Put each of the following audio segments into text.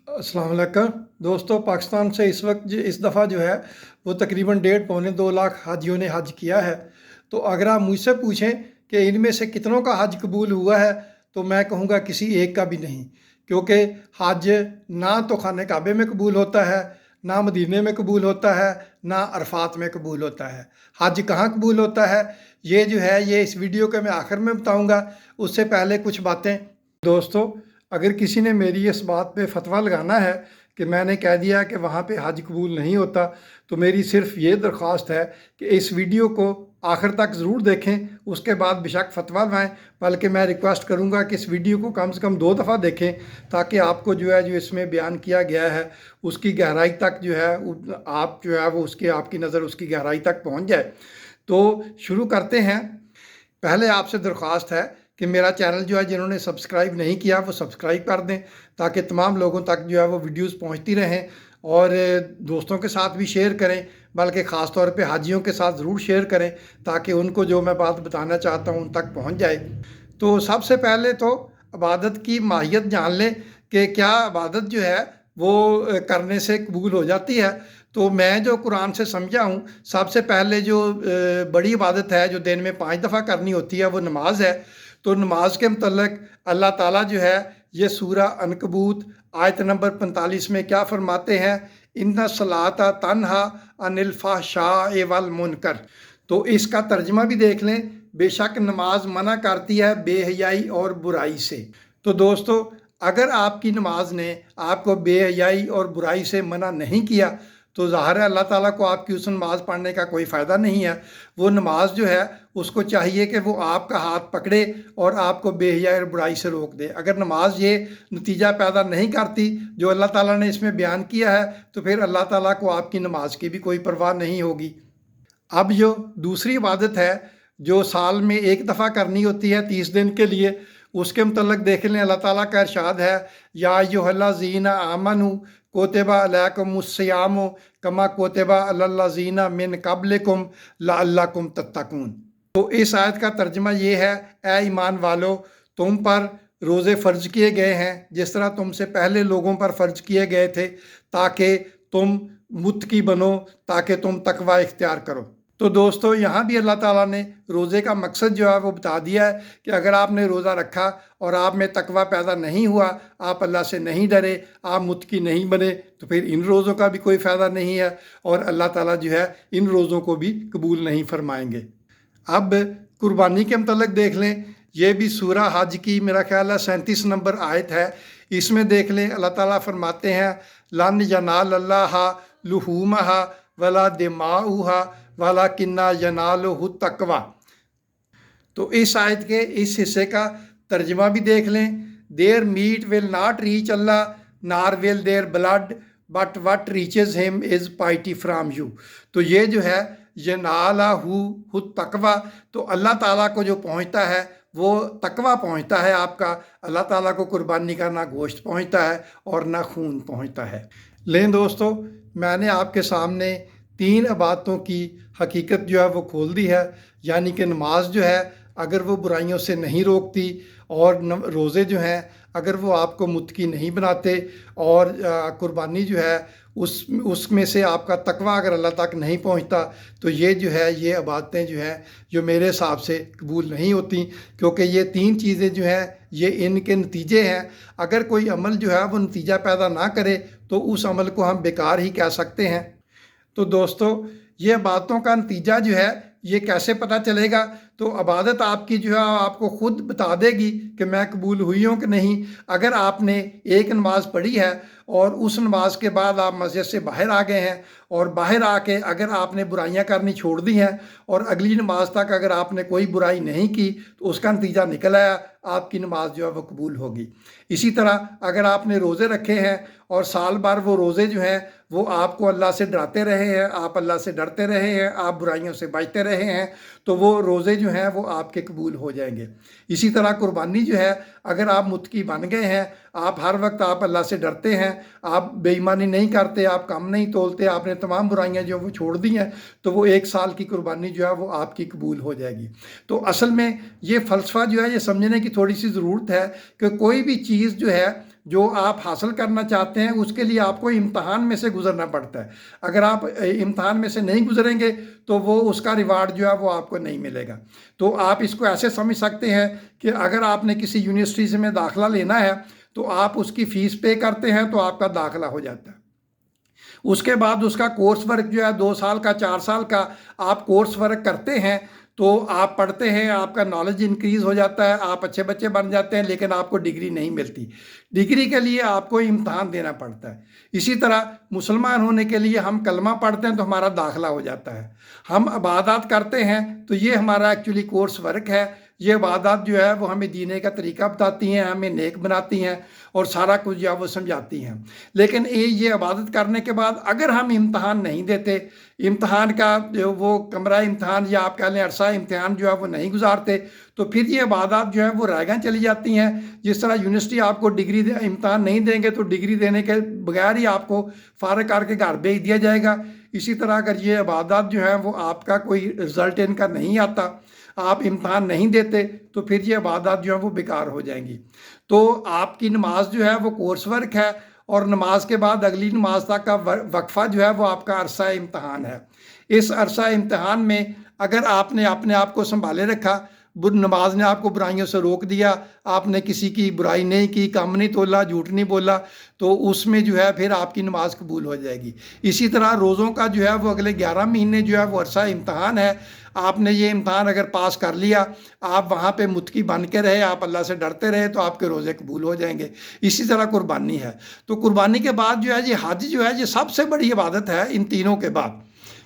अस्सलाम वालेकुम दोस्तों। पाकिस्तान से इस वक्त इस दफ़ा जो है वो तकरीबन 1.5-2 लाख हाजियों ने हज किया है। तो अगर आप मुझसे पूछें कि इनमें से कितनों का हज कबूल हुआ है, तो मैं कहूँगा किसी एक का भी नहीं। क्योंकि हज ना तो खाने काबे में कबूल होता है, ना मदीने में कबूल होता है, ना अरफात में कबूल होता है। हज कहाँ कबूल होता है, ये जो है ये इस वीडियो के मैं आखिर में बताऊँगा। उससे पहले कुछ बातें दोस्तों, अगर किसी ने मेरी इस बात पे फतवा लगाना है कि मैंने कह दिया कि वहाँ पे हज कबूल नहीं होता, तो मेरी सिर्फ ये दरख्वास्त है कि इस वीडियो को आखिर तक ज़रूर देखें, उसके बाद बेशक फतवा लगाएं। बल्कि मैं रिक्वेस्ट करूँगा कि इस वीडियो को कम से कम 2 दफ़ा देखें, ताकि आपको जो है जो इसमें बयान किया गया है उसकी गहराई तक जो है आप जो है वो उसकी आपकी नज़र उसकी गहराई तक पहुँच जाए। तो शुरू करते हैं। पहले आपसे दरख्वास्त है कि मेरा चैनल जो है जिन्होंने सब्सक्राइब नहीं किया वो सब्सक्राइब कर दें, ताकि तमाम लोगों तक जो है वो वीडियोस पहुंचती रहें, और दोस्तों के साथ भी शेयर करें, बल्कि ख़ास तौर पे हाजियों के साथ ज़रूर शेयर करें, ताकि उनको जो मैं बात बताना चाहता हूं उन तक पहुंच जाए। तो सबसे पहले तो इबादत की माहियत जान लें कि क्या इबादत जो है वो करने से कबूल हो जाती है। तो मैं जो कुरान से समझा हूँ, सबसे पहले जो बड़ी इबादत है जो दिन में 5 दफ़ा करनी होती है वो नमाज है। तो नमाज के मतलब अल्लाह ताला जो है ये सूरा अनकबूत आयत नंबर 45 में क्या फरमाते हैं, इन्ना सलाता तन्हा अनिल फ़हशाए वल मुनकर। तो इसका तर्जमा भी देख लें, बेशक नमाज मना करती है बेहयाई और बुराई से। तो दोस्तों, अगर आपकी नमाज ने आपको बेहयाई और बुराई से मना नहीं किया, तो ज़ाहिर है अल्लाह ताला को आपकी उस नमाज़ पढ़ने का कोई फ़ायदा नहीं है। वो नमाज जो है उसको चाहिए कि वो आपका हाथ पकड़े और आपको बेहयाई और बुराई से रोक दे। अगर नमाज ये नतीजा पैदा नहीं करती जो अल्लाह ताला ने इसमें बयान किया है, तो फिर अल्लाह ताला को आपकी नमाज की भी कोई परवाह नहीं होगी। अब जो दूसरी इबादत है जो साल में 1 दफ़ा करनी होती है 30 दिन के लिए, उसके मतलब देख लें अल्लाह ताला का इरशाद है, या अय्युहल्लज़ीना आमनू कोतिबा अलैकुमुस्सियामु कमा कोतिबा अलल्लज़ीना मिन क़ब्लिकुम लअल्लकुम तत्तकून। तो इस आयत का तर्जमा ये है, ए ईमान वालो, तुम पर रोज़े फ़र्ज किए गए हैं जिस तरह तुमसे पहले लोगों पर फ़र्ज किए गए थे, ताकि तुम मुत्तकी बनो, ताकि तुम तकवा इख्तियार करो। तो दोस्तों, यहाँ भी अल्लाह ताला ने रोज़े का मकसद जो है वो बता दिया है कि अगर आपने रोज़ा रखा और आप में तकवा पैदा नहीं हुआ, आप अल्लाह से नहीं डरे, आप मुत्तकी नहीं बने, तो फिर इन रोज़ों का भी कोई फ़ायदा नहीं है, और अल्लाह ताला जो है इन रोज़ों को भी कबूल नहीं फरमाएंगे। अब कुर्बानी के मतलब देख लें, ये भी सूरा हज की मेरा ख्याल है 37 नंबर आयत है। इसमें देख लें अल्लाह ताला फरमाते हैं, लन यनाल अल्लाह लुहूमहा वला दिमाउहा वाला किन्ना यनालुहु तकवा। तो इस आयत के इस हिस्से का तर्जमा भी देख लें, their meat will not reach Allah nor will their blood but what reaches him is piety from you. तो ये जो है यनालहु तकवा, तो अल्लाह ताला को जो पहुँचता है वो तकवा पहुँचता है आपका। अल्लाह ताला को कुर्बानी का ना गोश्त पहुँचता है और ना खून पहुँचता है। लें दोस्तों, मैंने आपके सामने 3 इबादतों की हकीकत जो है वो खोल दी है। यानी कि नमाज जो है अगर वो बुराइयों से नहीं रोकती, और रोज़े जो हैं अगर वो आपको मुत्तकी नहीं बनाते, और कुर्बानी जो है उसमें से आपका तकवा अगर अल्लाह तक नहीं पहुंचता, तो ये जो है ये इबादतें जो हैं जो मेरे हिसाब से कबूल नहीं होती। क्योंकि ये 3 चीज़ें जो हैं ये इनके नतीजे हैं। अगर कोई अमल जो है वो नतीजा पैदा ना करे, तो उस अमल को हम बेकार ही कह सकते हैं। तो दोस्तों, ये बातों का नतीजा जो है ये कैसे पता चलेगा? तो इबादत आपकी जो है आपको खुद बता देगी कि मैं कबूल हुई हूँ कि नहीं। अगर आपने एक नमाज पढ़ी है और उस नमाज के बाद आप मस्जिद से बाहर आ गए हैं, और बाहर आके अगर आपने बुराइयां करनी छोड़ दी हैं और अगली नमाज तक अगर आपने कोई बुराई नहीं की, तो उसका नतीजा निकल आया, आपकी नमाज जो है वो कबूल होगी। इसी तरह अगर आपने रोज़े रखे हैं और साल भर वो रोज़े जो हैं वो आपको अल्लाह से डराते रहे हैं, आप अल्लाह से डरते रहे हैं, आप बुराइयों से बचते रहे हैं, तो वो रोज़े जो हैं वो आपके कबूल हो जाएंगे। इसी तरह कुर्बानी जो है, अगर आप मुत्तकी बन गए हैं, आप हर वक्त आप अल्लाह से डरते हैं, आप बेईमानी नहीं करते, आप कम नहीं तोलते, आपने तमाम बुराइयां जो वो छोड़ दी हैं, तो वो 1 साल की कुर्बानी जो है वो आपकी कबूल हो जाएगी। तो असल में ये फ़लसफ़ा जो है ये समझने की थोड़ी सी ज़रूरत है कि कोई भी चीज़ जो है जो आप हासिल करना चाहते हैं उसके लिए आपको इम्तहान में से गुजरना पड़ता है। अगर आप इम्तहान में से नहीं गुजरेंगे तो वो उसका रिवार्ड जो है वो आपको नहीं मिलेगा। तो आप इसको ऐसे समझ सकते हैं कि अगर आपने किसी यूनिवर्सिटी में दाखिला लेना है तो आप उसकी फ़ीस पे करते हैं तो आपका दाखिला हो जाता है। उसके बाद उसका कोर्स वर्क जो है 2 साल का 4 साल का आप कोर्स वर्क करते हैं, तो आप पढ़ते हैं, आपका नॉलेज इंक्रीज़ हो जाता है, आप अच्छे बच्चे बन जाते हैं, लेकिन आपको डिग्री नहीं मिलती। डिग्री के लिए आपको इम्तहान देना पड़ता है। इसी तरह मुसलमान होने के लिए हम कलमा पढ़ते हैं तो हमारा दाखिला हो जाता है। हम इबादत करते हैं तो ये हमारा एक्चुअली कोर्स वर्क है। ये इबादत जो है वो हमें जीने का तरीका बताती हैं, हमें नेक बनाती हैं और सारा कुछ जो है वो समझाती हैं। लेकिन ये इबादत करने के बाद अगर हम इम्तहान नहीं देते, इम्तहान का जो वो कमरा इम्तहान या आप कह लें अरसा इम्तहान जो है वो नहीं गुजारते, तो फिर ये इबादत जो है वो रह चली जाती हैं। जिस तरह यूनिवर्सिटी आपको डिग्री इम्तहान नहीं देंगे तो डिग्री देने के बगैर ही आपको फारग करके घर भेज दिया जाएगा। इसी तरह अगर ये इबादत जो है वो आपका कोई रिज़ल्ट इनका नहीं आता, आप इम्तहान नहीं देते, तो फिर ये इबादत जो है वो बेकार हो जाएंगी। तो आपकी नमाज जो है वो कोर्स वर्क है और नमाज के बाद अगली नमाज तक का वक्फा जो है वो आपका अरसा इम्तहान है। इस अरसा इम्तहान में अगर आपने अपने आप को संभाले रखा, नमाज ने आपको बुराइयों से रोक दिया, आपने किसी की बुराई नहीं की, कम नहीं तोला, झूठ नहीं बोला, तो उसमें जो है फिर आपकी नमाज कबूल हो जाएगी। इसी तरह रोज़ों का जो है वो अगले 11 महीने जो है वो अरसा इम्तहान है। आपने ये इम्तहान अगर पास कर लिया, आप वहाँ पे मुत्की बन के रहे, आप अल्लाह से डरते रहे, तो आपके रोज़े कबूल हो जाएंगे। इसी तरह कुर्बानी है। तो कुर्बानी के बाद जो है ये हज जो है ये सबसे बड़ी इबादत है इन तीनों के बाद,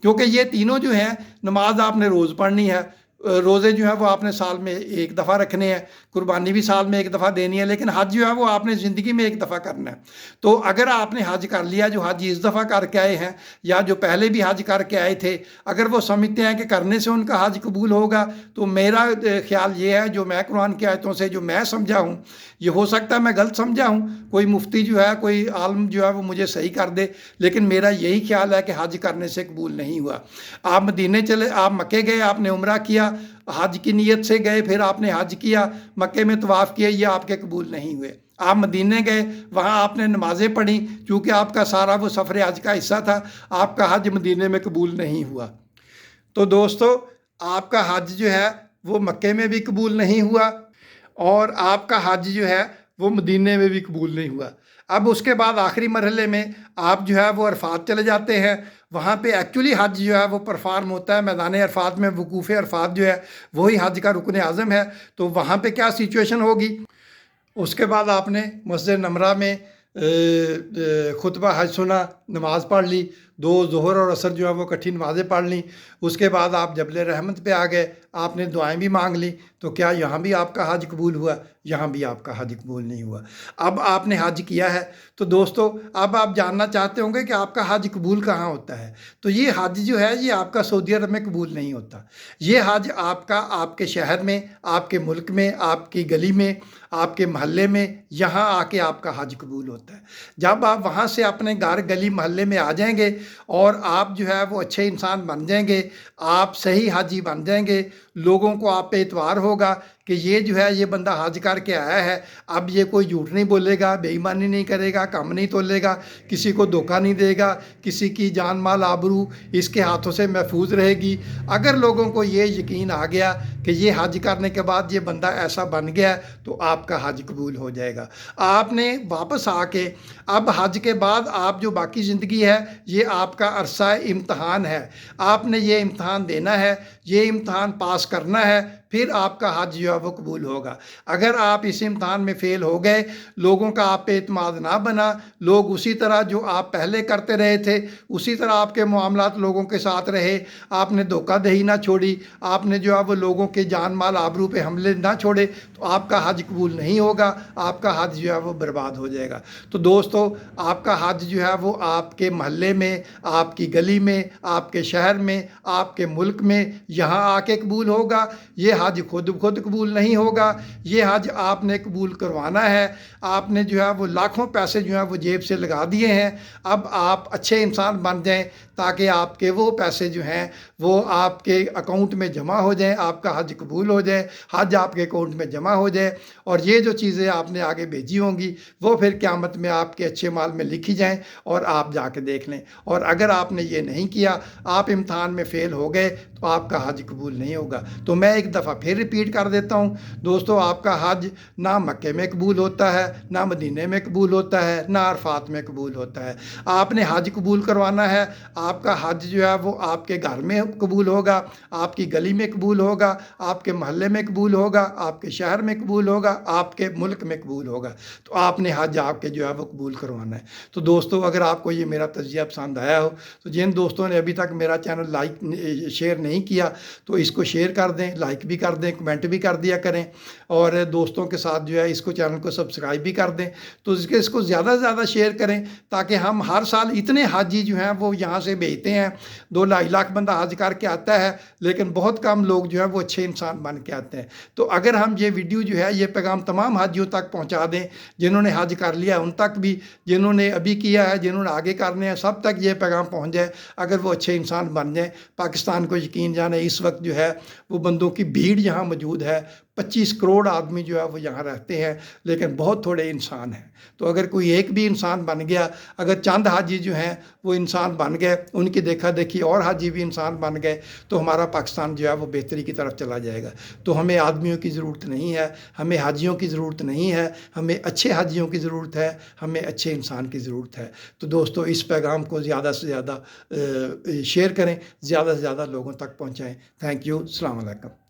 क्योंकि ये तीनों जो हैं, नमाज आपने रोज़ पढ़नी है, रोज़े जो है वो आपने साल में एक दफ़ा रखने हैं, कुर्बानी भी साल में एक दफ़ा देनी है, लेकिन हज जो है वो आपने ज़िंदगी में एक दफ़ा करना है। तो अगर आपने हज कर लिया, जो हज इस दफ़ा करके आए हैं या जो पहले भी हज करके आए थे, अगर वो समझते हैं कि करने से उनका हज कबूल होगा, तो मेरा ख्याल ये है, जो मैं कुरान की आयतों से जो मैं समझा हूँ, ये हो सकता है मैं गलत समझा हूँ, कोई मुफ्ती जो है, कोई आलम जो है वो मुझे सही कर दे, लेकिन मेरा यही ख्याल है कि हज करने से कबूल नहीं हुआ। आप मदीने चले, आप मक्के गए, आपने उम्रा किया, हज की नीयत से गए, फिर आपने हज किया, मक्के में तवाफ़ किया, ये आपके कबूल नहीं हुए। आप मदीने गए, वहाँ आपने नमाज़ें पढ़ी, चूँकि आपका सारा वो सफ़र हज का हिस्सा था, आपका हज मदीने में कबूल नहीं हुआ। तो दोस्तों, आपका हज जो है वो मक्के में भी कबूल नहीं हुआ और आपका हज जो है वो मदीने में भी कबूल नहीं हुआ। अब उसके बाद आखिरी मरहले में आप जो है वो अरफात चले जाते हैं। वहाँ पे एक्चुअली हज जो है वो परफॉर्म होता है मैदान अरफात में। वकूफ़ अरफात जो है वही हज का रुकन आज़म है। तो वहाँ पे क्या सिचुएशन होगी, उसके बाद आपने मस्जिद नमरा में खुतबा हज सुना, नमाज़ पढ़ ली, 2 ज़ोहर और असर जो है वो इकट्ठी नमाज़ें पढ़ ली। उसके बाद आप जबल रहमत पे आ गए, आपने दुआएं भी मांग ली। तो क्या यहाँ भी आपका हज कबूल हुआ? यहाँ भी आपका हज कबूल नहीं हुआ। अब आपने हज किया है, तो दोस्तों अब आप जानना चाहते होंगे कि आपका हज कबूल कहाँ होता है। तो ये हज जो है ये आपका सऊदी अरब में कबूल नहीं होता। ये हज आपका आपके शहर में, आपके मुल्क में, आपकी गली में, आपके महल्ले में, यहाँ आके आपका हज कबूल होता है। जब आप वहाँ से अपने घर, गली, महल्ले में आ जाएंगे और आप जो है वो अच्छे इंसान बन जाएंगे, आप सही हाजी बन जाएंगे, लोगों को आप पे एतबार होगा कि ये जो है ये बंदा हज करके आया है, अब ये कोई झूठ नहीं बोलेगा, बेईमानी नहीं करेगा, कम नहीं तोलेगा, किसी को धोखा नहीं देगा, किसी की जान माल आबरू इसके हाथों से महफूज रहेगी। अगर लोगों को ये यकीन आ गया कि ये हज करने के बाद ये बंदा ऐसा बन गया, तो आपका हज कबूल हो जाएगा। आपने वापस आके अब हज के बाद आप जो बाकी ज़िंदगी है ये आपका अरसा इम्तहान है। आपने ये इम्तहान देना है, ये इम्तहान पास करना है, फिर आपका हज जो है वो कबूल होगा। अगर आप इस इम्तहान में फ़ेल हो गए, लोगों का आप पे एतमाद ना बना, लोग उसी तरह जो आप पहले करते रहे थे उसी तरह आपके मामलात लोगों के साथ रहे, आपने धोखाधड़ी ना छोड़ी, आपने जो है वो लोगों के जान माल आबरू पे हमले ना छोड़े, तो आपका हज कबूल नहीं होगा, आपका हज जो है वो बर्बाद हो जाएगा। तो दोस्तों, आपका हज जो है वो आपके महल्ले में, आपकी गली में, आपके शहर में, आपके मुल्क में, यहाँ आके कबूल होगा, ये हज खुद खुद कबूल नहीं होगा। ये हज आपने कबूल करवाना है। आपने जो है वो लाखों पैसे जो है वो जेब से लगा दिए हैं। अब आप अच्छे इंसान बन जाएं ताकि आपके वो पैसे जो हैं वो आपके अकाउंट में जमा हो जाएं, आपका हज कबूल हो जाए, हज आपके अकाउंट में जमा हो जाए। और ये जो चीज़ें आपने आगे भेजी होंगी वो फिर क़यामत में आपके अच्छे माल में लिखी जाएं और आप जाके देख लें। और अगर आपने ये नहीं किया, आप इम्तहान में फ़ेल हो गए, तो आपका हज कबूल नहीं होगा। तो मैं एक दफ़ा फिर रिपीट कर देता हूँ दोस्तों, आपका हज ना मक्के में कबूल होता है, ना मदीने में कबूल होता है, ना अरफात में कबूल होता है। आपने हज कबूल करवाना है, आपका हज जो है वो आपके घर में कबूल होगा, आपकी गली में कबूल होगा, आपके मोहल्ले में कबूल होगा, आपके शहर में कबूल होगा, आपके मुल्क में कबूल होगा। तो आपने हज आपके जो है वो कबूल करवाना है। तो दोस्तों, अगर आपको ये मेरा तज़किया पसंद आया हो तो जिन दोस्तों ने अभी तक मेरा चैनल लाइक शेयर नहीं किया तो इसको शेयर कर दें, लाइक भी कर दें, कमेंट भी कर दिया करें। और दोस्तों के साथ जो है इसको चैनल को सब्सक्राइब भी कर दें। तो इसको ज़्यादा से ज़्यादा शेयर करें ताकि हम हर साल इतने हाजी जो हैं वो यहाँ से भेजते हैं। 2-2.5 लाख बंदा हज करके आता है, लेकिन बहुत कम लोग जो है वो अच्छे इंसान बन के आते हैं। तो अगर हम ये वीडियो जो है ये पैगाम तमाम हाजियों तक पहुँचा दें, जिन्होंने हज कर लिया उन तक भी, जिन्होंने अभी किया है, जिन्होंने आगे करने हैं, सब तक ये पैगाम पहुँच जाए, अगर वो अच्छे इंसान बन जाए। पाकिस्तान को यकीन जाने इस वक्त जो है वो बंदों की भीड़ यहाँ मौजूद है। 25 करोड़ आदमी जो है वो यहाँ रहते हैं, लेकिन बहुत थोड़े इंसान हैं। तो अगर कोई एक भी इंसान बन गया, अगर चंद हाजी जो हैं वो इंसान बन गए, उनकी देखा देखी और हाजी भी इंसान बन गए, तो हमारा पाकिस्तान जो है वो बेहतरी की तरफ चला जाएगा। तो हमें आदमियों की ज़रूरत नहीं है, हमें हाजियों की ज़रूरत नहीं है, हमें अच्छे हाजियों की ज़रूरत है, हमें अच्छे इंसान की ज़रूरत है। तो दोस्तों, इस पैगाम को ज़्यादा से ज़्यादा शेयर करें, ज़्यादा से ज़्यादा लोगों तक पहुँचाएँ। Thank you. अस्सलाम वालेकुम।